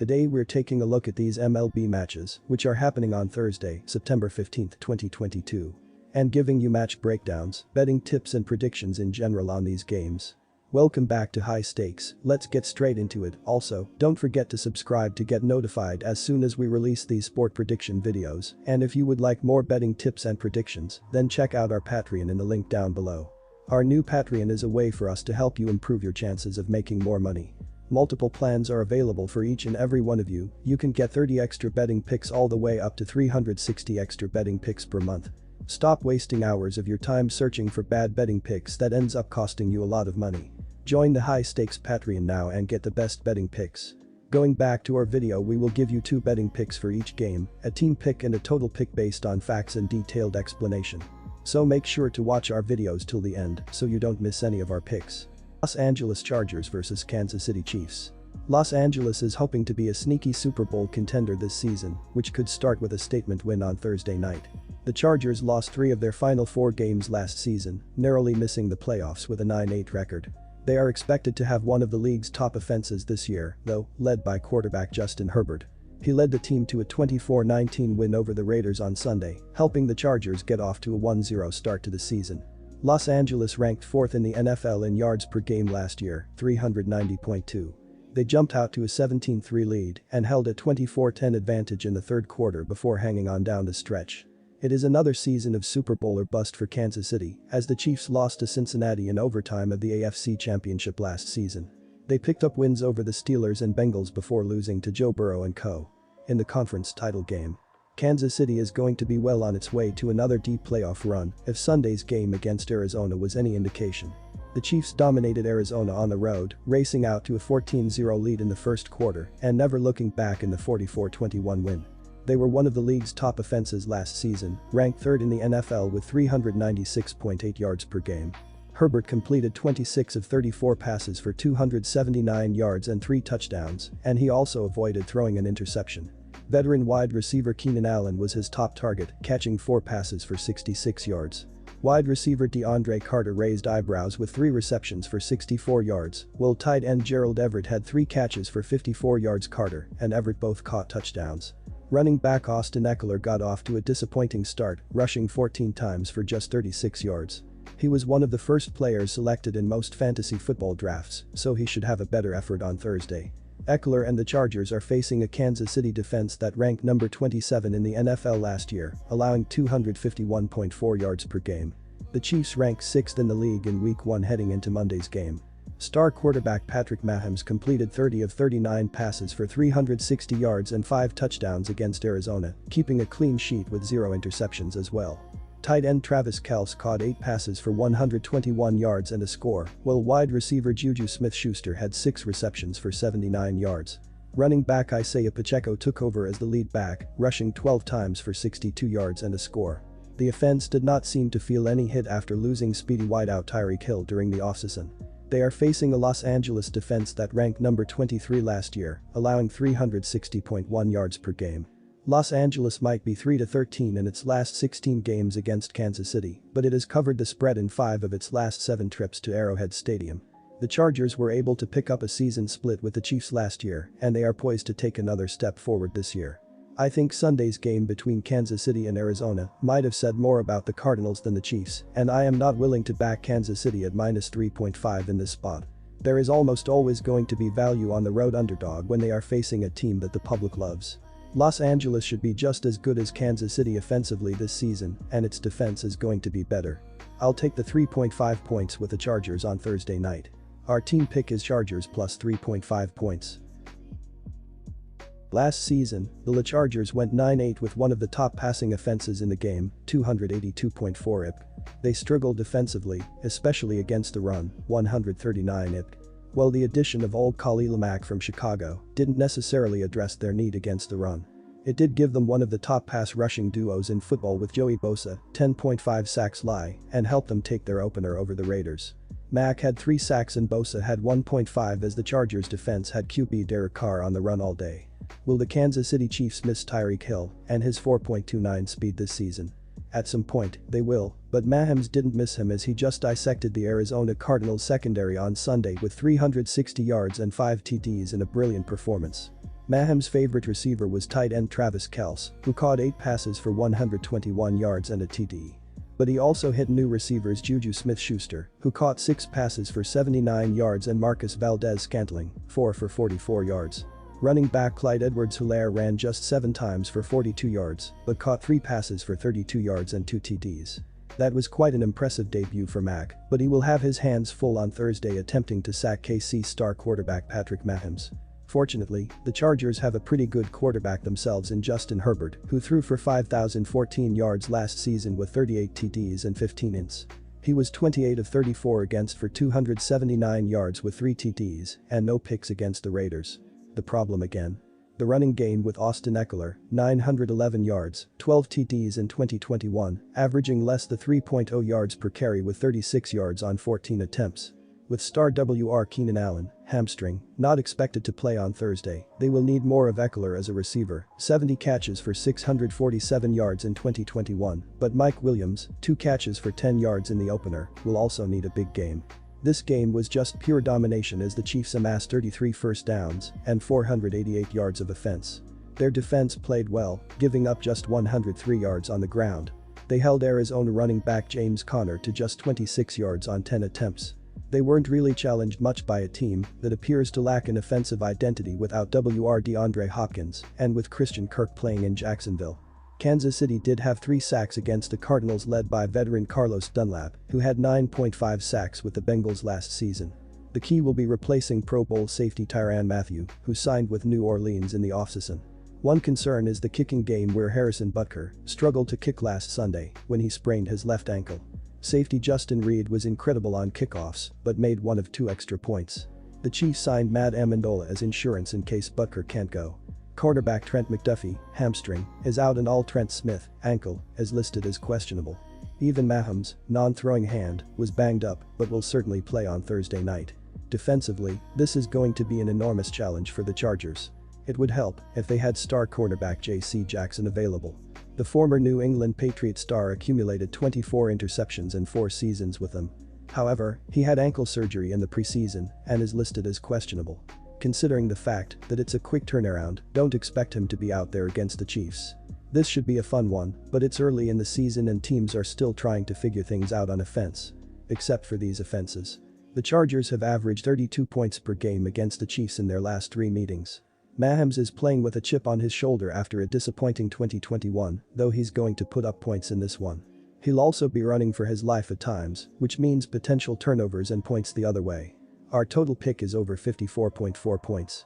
Today we're taking a look at these MLB matches, which are happening on Thursday, September 15, 2022. And giving you match breakdowns, betting tips and predictions in general on these games. Welcome back to High Stakes, let's get straight into it. Also, don't forget to subscribe to get notified as soon as we release these sport prediction videos, and if you would like more betting tips and predictions, then check out our Patreon in the link down below. Our new Patreon is a way for us to help you improve your chances of making more money. Multiple plans are available for each and every one of you. You can get 30 extra betting picks all the way up to 360 extra betting picks per month. Stop wasting hours of your time searching for bad betting picks that ends up costing you a lot of money. Join the High Stakes Patreon now and get the best betting picks. Going back to our video, we will give you 2 betting picks for each game, a team pick and a total pick based on facts and detailed explanation. So make sure to watch our videos till the end so you don't miss any of our picks. Los Angeles Chargers vs Kansas City Chiefs. Los Angeles is hoping to be a sneaky Super Bowl contender this season, which could start with a statement win on Thursday night. The Chargers lost 3 of their final 4 games last season, narrowly missing the playoffs with a 9-8 record. They are expected to have one of the league's top offenses this year, though, led by quarterback Justin Herbert. He led the team to a 24-19 win over the Raiders on Sunday, helping the Chargers get off to a 1-0 start to the season. Los Angeles ranked 4th in the NFL in yards per game last year, 390.2. They jumped out to a 17-3 lead and held a 24-10 advantage in the third quarter before hanging on down the stretch. It is another season of Super Bowl or bust for Kansas City, as the Chiefs lost to Cincinnati in overtime of the AFC Championship last season. They picked up wins over the Steelers and Bengals before losing to Joe Burrow and co. in the conference title game. Kansas City is going to be well on its way to another deep playoff run if Sunday's game against Arizona was any indication. The Chiefs dominated Arizona on the road, racing out to a 14-0 lead in the first quarter and never looking back in the 44-21 win. They were one of the league's top offenses last season, ranked 3rd in the NFL with 396.8 yards per game. Herbert completed 26 of 34 passes for 279 yards and 3 touchdowns, and he also avoided throwing an interception. Veteran wide receiver Keenan Allen was his top target, catching 4 passes for 66 yards. Wide receiver DeAndre Carter raised eyebrows with 3 receptions for 64 yards, while tight end Gerald Everett had 3 catches for 54 yards. Carter and Everett both caught touchdowns. Running back Austin Ekeler got off to a disappointing start, rushing 14 times for just 36 yards. He was one of the first players selected in most fantasy football drafts, so he should have a better effort on Thursday. Ekeler and the Chargers are facing a Kansas City defense that ranked number 27 in the NFL last year, allowing 251.4 yards per game. The Chiefs ranked 6th in the league in Week 1 heading into Monday's game. Star quarterback Patrick Mahomes completed 30 of 39 passes for 360 yards and 5 touchdowns against Arizona, keeping a clean sheet with 0 interceptions as well. Tight end Travis Kelce caught 8 passes for 121 yards and a score, while wide receiver Juju Smith-Schuster had 6 receptions for 79 yards. Running back Isaiah Pacheco took over as the lead back, rushing 12 times for 62 yards and a score. The offense did not seem to feel any hit after losing speedy wideout Tyreek Hill during the offseason. They are facing a Los Angeles defense that ranked number 23 last year, allowing 360.1 yards per game. Los Angeles might be 3-13 in its last 16 games against Kansas City, but it has covered the spread in 5 of its last 7 trips to Arrowhead Stadium. The Chargers were able to pick up a season split with the Chiefs last year, and they are poised to take another step forward this year. I think Sunday's game between Kansas City and Arizona might have said more about the Cardinals than the Chiefs, and I am not willing to back Kansas City at -3.5 in this spot. There is almost always going to be value on the road underdog when they are facing a team that the public loves. Los Angeles should be just as good as Kansas City offensively this season, and its defense is going to be better. I'll take the 3.5 points with the Chargers on Thursday night. Our team pick is Chargers plus 3.5 points. Last season, the Chargers went 9-8 with one of the top passing offenses in the game, 282.4 IP. They struggled defensively, especially against the run, 139 IP. While the addition of old Khalil Mack from Chicago didn't necessarily address their need against the run. It did give them one of the top pass rushing duos in football with Joey Bosa, 10.5 sacks and helped them take their opener over the Raiders. Mack had 3 sacks and Bosa had 1.5 as the Chargers defense had QB Derek Carr on the run all day. Will the Kansas City Chiefs miss Tyreek Hill and his 4.29 speed this season? At some point, they will, but Mahomes didn't miss him as he just dissected the Arizona Cardinals secondary on Sunday with 360 yards and 5 TDs in a brilliant performance. Maham's favorite receiver was tight end Travis Kelce, who caught 8 passes for 121 yards and a TD. But he also hit new receivers Juju Smith-Schuster, who caught 6 passes for 79 yards, and Marcus Valdes-Scantling, 4 for 44 yards. Running back Clyde Edwards-Helaire ran just 7 times for 42 yards, but caught 3 passes for 32 yards and 2 TDs. That was quite an impressive debut for Mac, but he will have his hands full on Thursday attempting to sack KC star quarterback Patrick Mahomes. Fortunately, the Chargers have a pretty good quarterback themselves in Justin Herbert, who threw for 5,014 yards last season with 38 TDs and 15 ints. He was 28 of 34 against for 279 yards with 3 TDs and no picks against the Raiders. The problem again? The running game with Austin Ekeler, 911 yards, 12 TDs in 2021, averaging less than 3.0 yards per carry with 36 yards on 14 attempts. With star WR Keenan Allen, hamstring, not expected to play on Thursday, they will need more of Ekeler as a receiver, 70 catches for 647 yards in 2021, but Mike Williams, 2 catches for 10 yards in the opener, will also need a big game. This game was just pure domination as the Chiefs amassed 33 first downs and 488 yards of offense. Their defense played well, giving up just 103 yards on the ground. They held Arizona running back James Conner to just 26 yards on 10 attempts. They weren't really challenged much by a team that appears to lack an offensive identity without DeAndre Hopkins and with Christian Kirk playing in Jacksonville. Kansas City did have 3 sacks against the Cardinals led by veteran Carlos Dunlap, who had 9.5 sacks with the Bengals last season. The key will be replacing Pro Bowl safety Tyrann Mathieu, who signed with New Orleans in the offseason. One concern is the kicking game where Harrison Butker struggled to kick last Sunday when he sprained his left ankle. Safety Justin Reid was incredible on kickoffs but made 1 of 2 extra points. The Chiefs signed Matt Amendola as insurance in case Butker can't go. Cornerback Trent McDuffie, hamstring, is out, and all Trent Smith, ankle, is listed as questionable. Even Mahomes, non-throwing hand, was banged up but will certainly play on Thursday night. Defensively, this is going to be an enormous challenge for the Chargers. It would help if they had star cornerback J.C. Jackson available. The former New England Patriots star accumulated 24 interceptions in 4 seasons with them. However, he had ankle surgery in the preseason and is listed as questionable. Considering the fact that it's a quick turnaround, don't expect him to be out there against the Chiefs. This should be a fun one, but it's early in the season and teams are still trying to figure things out on offense. Except for these offenses. The Chargers have averaged 32 points per game against the Chiefs in their last 3 meetings. Mahomes is playing with a chip on his shoulder after a disappointing 2021, though he's going to put up points in this one. He'll also be running for his life at times, which means potential turnovers and points the other way. Our total pick is over 54.4 points.